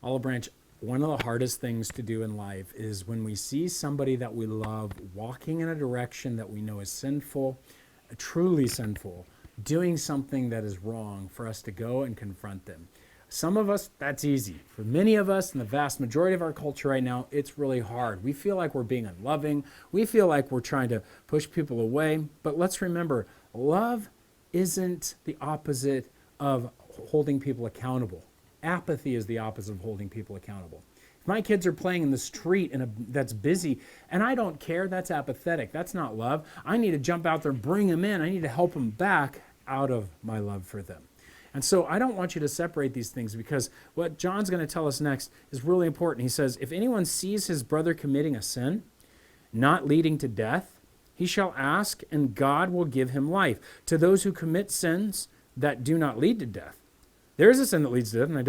Olive Branch, one of the hardest things to do in life is when we see somebody that we love walking in a direction that we know is sinful, truly sinful, doing something that is wrong, for us to go and confront them. Some of us, that's easy. For many of us, and the vast majority of our culture right now, it's really hard. We feel like we're being unloving. We feel like we're trying to push people away. But let's remember, love isn't the opposite of holding people accountable. Apathy is the opposite of holding people accountable. If my kids are playing in the street that's busy and I don't care, that's apathetic. That's not love. I need to jump out there and bring them in. I need to help them back out of my love for them. And so I don't want you to separate these things, because what John's going to tell us next is really important. He says, if anyone sees his brother committing a sin not leading to death, he shall ask, and God will give him life. To those who commit sins that do not lead to death. There is a sin that leads to death, and I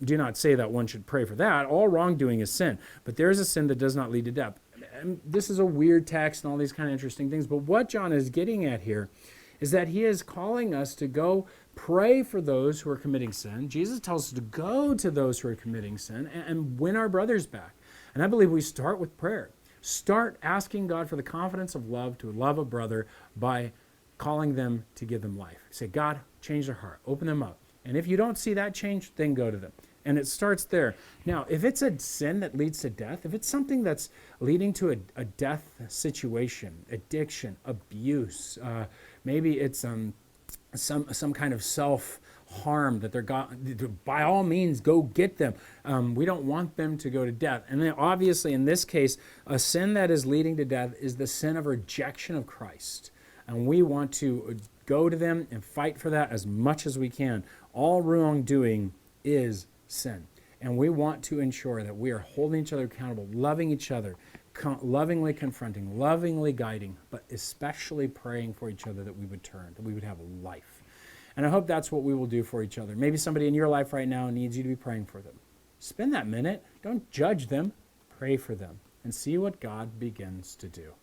do not say that one should pray for that. All wrongdoing is sin. But there is a sin that does not lead to death. And this is a weird text and all these kind of interesting things. But what John is getting at here is that he is calling us to go pray for those who are committing sin. Jesus tells us to go to those who are committing sin and win our brothers back. And I believe we start with prayer. Start asking God for the confidence of love to love a brother by calling them to give them life. Say, God, change their heart. Open them up. And if you don't see that change, then go to them. And it starts there. Now, if it's a sin that leads to death, if it's something that's leading to a death situation, addiction, abuse, maybe it's some kind of self-harm that by all means, go get them. We don't want them to go to death. And then obviously, in this case, a sin that is leading to death is the sin of rejection of Christ. And we want to go to them and fight for that as much as we can. All wrongdoing is sin. And we want to ensure that we are holding each other accountable, loving each other, lovingly confronting, lovingly guiding, but especially praying for each other that we would turn, that we would have a life. And I hope that's what we will do for each other. Maybe somebody in your life right now needs you to be praying for them. Spend that minute. Don't judge them. Pray for them and see what God begins to do.